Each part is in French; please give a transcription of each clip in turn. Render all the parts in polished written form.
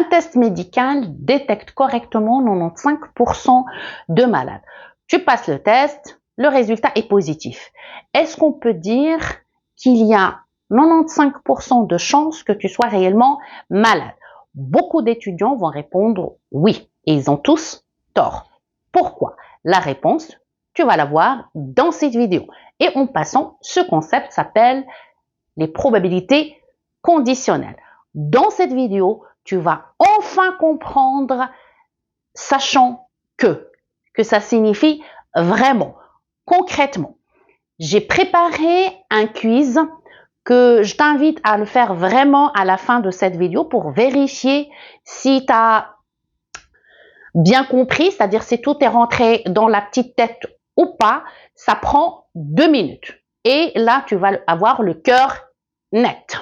un test médical détecte correctement 95% de malades. Tu passes le test, le résultat est positif. Est-ce qu'on peut dire qu'il y a 95% de chances que tu sois réellement malade? Beaucoup d'étudiants vont répondre oui, et ils ont tous tort. Pourquoi? La réponse, tu vas la voir dans cette vidéo. Et en passant, ce concept s'appelle les probabilités conditionnelles. Dans cette vidéo, tu vas enfin comprendre, sachant que ça signifie vraiment, concrètement. J'ai préparé un quiz que je t'invite à le faire vraiment à la fin de cette vidéo pour vérifier si tu as bien compris, c'est-à-dire si tout est rentré dans la petite tête ou pas. Ça prend 2 minutes. Et là, tu vas avoir le cœur net.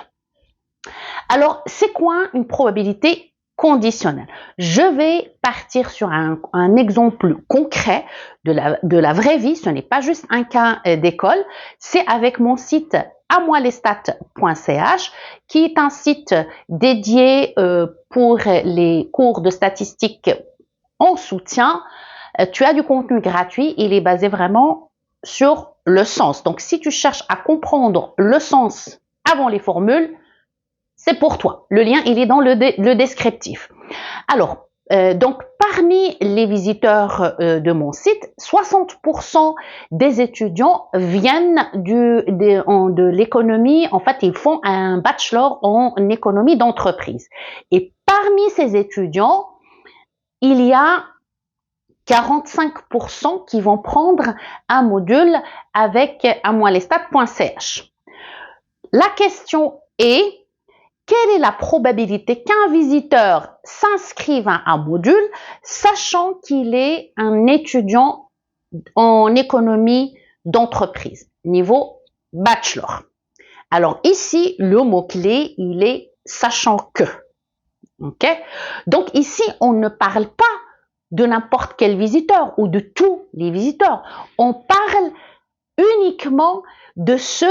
Alors, c'est quoi une probabilité conditionnelle? Je vais partir sur un exemple concret de la vraie vie. Ce n'est pas juste un cas d'école. C'est avec mon site amoilestat.ch qui est un site dédié pour les cours de statistiques en soutien. Tu as du contenu gratuit. Il est basé vraiment sur le sens. Donc, si tu cherches à comprendre le sens avant les formules, c'est pour toi. Le lien, il est dans le descriptif. Alors, donc, parmi les visiteurs de mon site, 60% des étudiants viennent de l'économie. En fait, ils font un bachelor en économie d'entreprise. Et parmi ces étudiants, il y a 45% qui vont prendre un module avec amoilestat.ch. La question est: quelle est la probabilité qu'un visiteur s'inscrive à un module, sachant qu'il est un étudiant en économie d'entreprise, niveau bachelor? Alors ici, le mot-clé, il est sachant que. Okay? Donc ici, on ne parle pas de n'importe quel visiteur ou de tous les visiteurs. On parle uniquement de ceux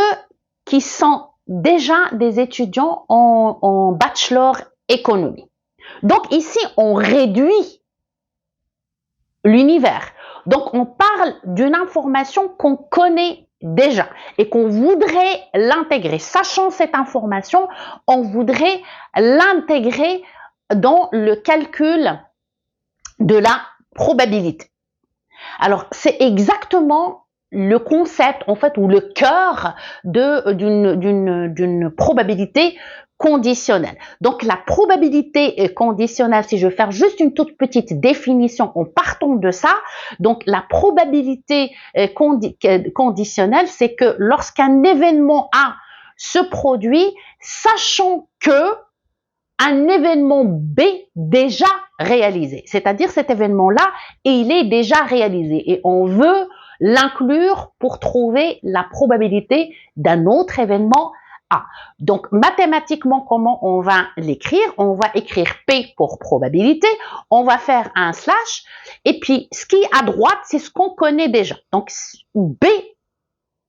qui sont déjà des étudiants en bachelor économie. Donc ici, on réduit l'univers. Donc on parle d'une information qu'on connaît déjà et qu'on voudrait l'intégrer. Sachant cette information, on voudrait l'intégrer dans le calcul de la probabilité. Alors c'est exactement le concept, en fait, ou le cœur d'une probabilité conditionnelle. Donc, la probabilité conditionnelle, si je veux faire juste une toute petite définition en partant de ça, donc la probabilité conditionnelle, c'est que lorsqu'un événement A se produit, sachant que un événement B déjà réalisé, c'est-à-dire cet événement-là, il est déjà réalisé et on veut l'inclure pour trouver la probabilité d'un autre événement A. Donc, mathématiquement, comment on va l'écrire? On va écrire P pour probabilité, on va faire un slash, et puis ce qui est à droite, c'est ce qu'on connaît déjà. Donc, B,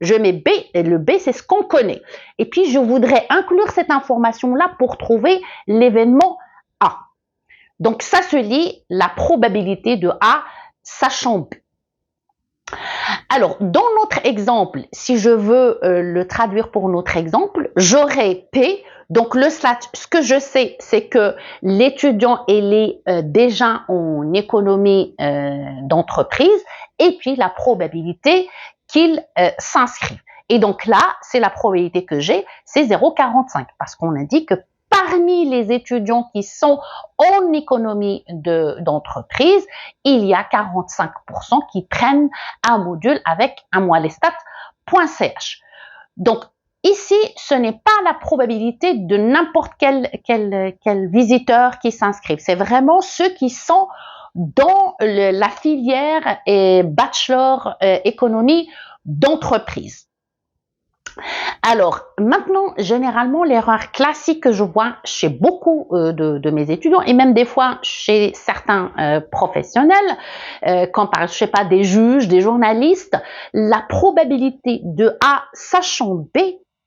je mets B, et le B, c'est ce qu'on connaît. Et puis, je voudrais inclure cette information-là pour trouver l'événement A. Donc, ça se lit la probabilité de A, sachant B. Alors, dans notre exemple, si je veux le traduire pour notre exemple, j'aurai P, donc le slash, ce que je sais, c'est que l'étudiant est déjà en économie d'entreprise, et puis la probabilité qu'il s'inscrive. Et donc là, c'est la probabilité que j'ai, c'est 0,45, parce qu'on a dit que parmi les étudiants qui sont en économie d'entreprise, il y a 45% qui prennent un module avec amoilestat.ch. Donc, ici, ce n'est pas la probabilité de n'importe quel visiteur qui s'inscrive. C'est vraiment ceux qui sont dans la filière bachelor économie d'entreprise. Alors, maintenant, généralement, l'erreur classique que je vois chez beaucoup de mes étudiants et même des fois chez certains professionnels, quand par, je sais pas, des juges, des journalistes, la probabilité de A sachant B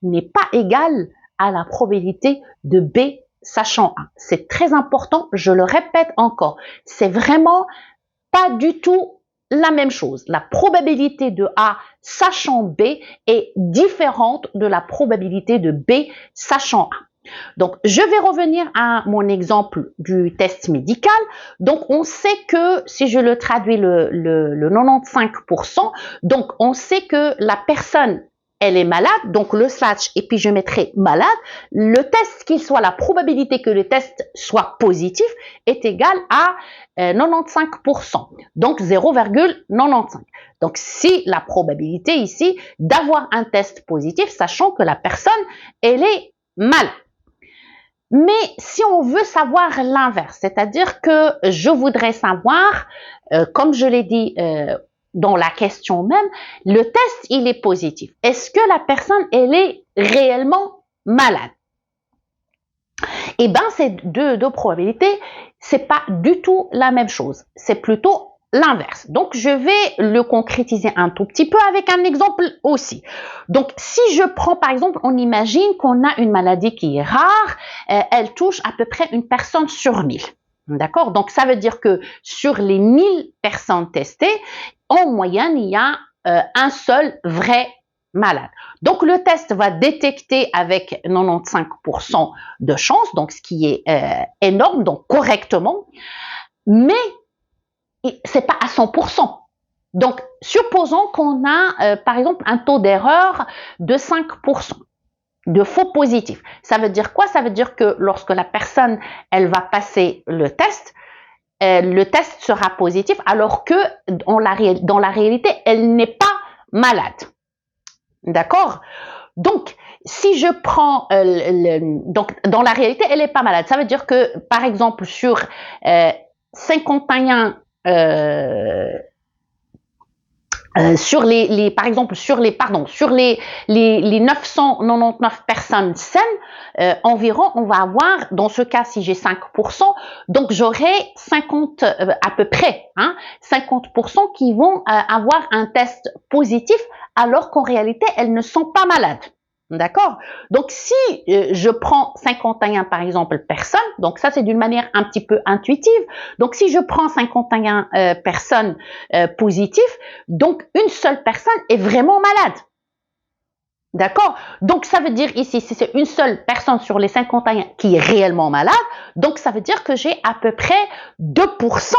n'est pas égale à la probabilité de B sachant A. C'est très important, je le répète encore. C'est vraiment pas du tout la même chose. La probabilité de A sachant B est différente de la probabilité de B sachant A. Donc, je vais revenir à mon exemple du test médical. Donc, on sait que, si je le traduis le 95%, donc on sait que la personne, elle est malade, donc le slash, et puis je mettrai malade. Le test, qu'il soit, la probabilité que le test soit positif est égale à 95%, donc 0,95. Donc, si la probabilité ici d'avoir un test positif, sachant que la personne, elle est malade. Mais si on veut savoir l'inverse, c'est-à-dire que je voudrais savoir, comme je l'ai dit dans la question même, le test, il est positif. Est-ce que la personne, elle est réellement malade? Eh bien, ces deux probabilités, c'est pas du tout la même chose. C'est plutôt l'inverse. Donc, je vais le concrétiser un tout petit peu avec un exemple aussi. Donc, si je prends par exemple, on imagine qu'on a une maladie qui est rare, elle touche à peu près une personne sur 1000. D'accord? Donc, ça veut dire que sur les 1000 personnes testées, en moyenne, il y a un seul vrai malade. Donc, le test va détecter avec 95% de chance, donc ce qui est énorme, donc correctement, mais c'est pas à 100%. Donc, supposons qu'on a, par exemple, un taux d'erreur de 5% de faux positifs. Ça veut dire quoi? Ça veut dire que lorsque la personne, elle va passer le test sera positif, alors que dans la réalité, elle n'est pas malade. D'accord? Donc, si je prends, donc dans la réalité, elle n'est pas malade. Ça veut dire que, par exemple, sur 51 sur par exemple, sur les 999 personnes saines, environ, on va avoir, dans ce cas, si j'ai 5%, donc j'aurai 50, à peu près, 50% qui vont avoir un test positif, alors qu'en réalité, elles ne sont pas malades. D'accord? Donc, si je prends 51, par exemple, personnes, donc ça, c'est d'une manière un petit peu intuitive. Donc, si je prends 51 personnes positives, donc une seule personne est vraiment malade. D'accord? Donc, ça veut dire ici, si c'est une seule personne sur les 51 qui est réellement malade, donc ça veut dire que j'ai à peu près 2%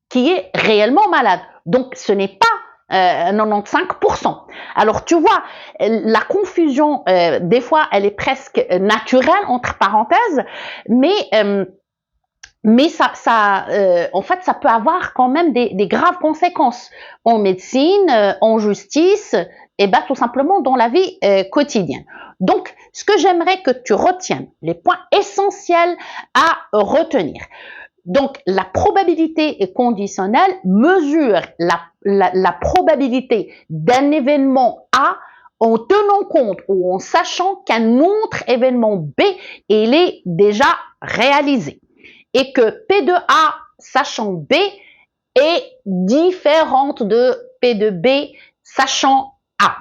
qui est réellement malade. Donc, ce n'est pas 95%. Alors, tu vois, la confusion, des fois, elle est presque naturelle, entre parenthèses, mais en fait, ça peut avoir quand même des graves conséquences en médecine, en justice, et ben tout simplement dans la vie quotidienne. Donc, ce que j'aimerais que tu retiennes, les points essentiels à retenir. Donc, la probabilité conditionnelle mesure la probabilité d'un événement A en tenant compte ou en sachant qu'un autre événement B, il est déjà réalisé. Et que P de A, sachant B, est différente de P de B, sachant A.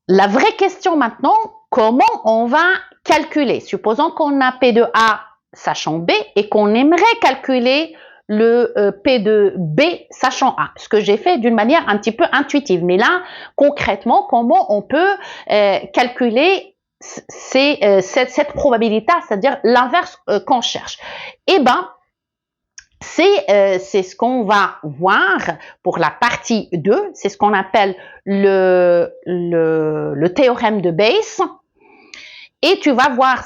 La vraie question maintenant, comment on va calculer? Supposons qu'on a P de A sachant B et qu'on aimerait calculer le P de B sachant A. Ce que j'ai fait d'une manière un petit peu intuitive. Mais là, concrètement, comment on peut calculer cette probabilité, c'est-à-dire l'inverse qu'on cherche? Eh bien, c'est ce qu'on va voir pour la partie 2. C'est ce qu'on appelle le théorème de Bayes. Et tu vas voir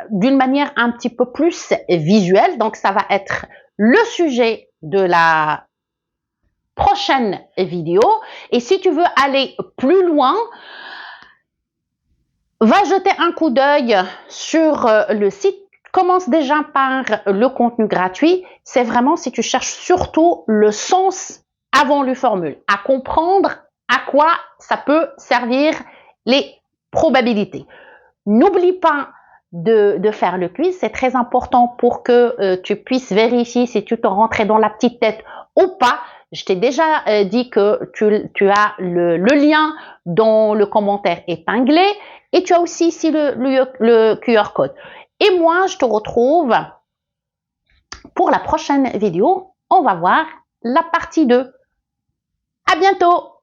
d'une manière un petit peu plus visuelle. Donc, ça va être le sujet de la prochaine vidéo. Et si tu veux aller plus loin, va jeter un coup d'œil sur le site. Commence déjà par le contenu gratuit. C'est vraiment si tu cherches surtout le sens avant le formule, à comprendre à quoi ça peut servir les probabilités. N'oublie pas de faire le quiz, c'est très important pour que tu puisses vérifier si tu te rentrais dans la petite tête ou pas. Je t'ai déjà dit que tu as le lien dans le commentaire épinglé et tu as aussi ici le QR code. Et moi, je te retrouve pour la prochaine vidéo. On va voir la partie 2. À bientôt!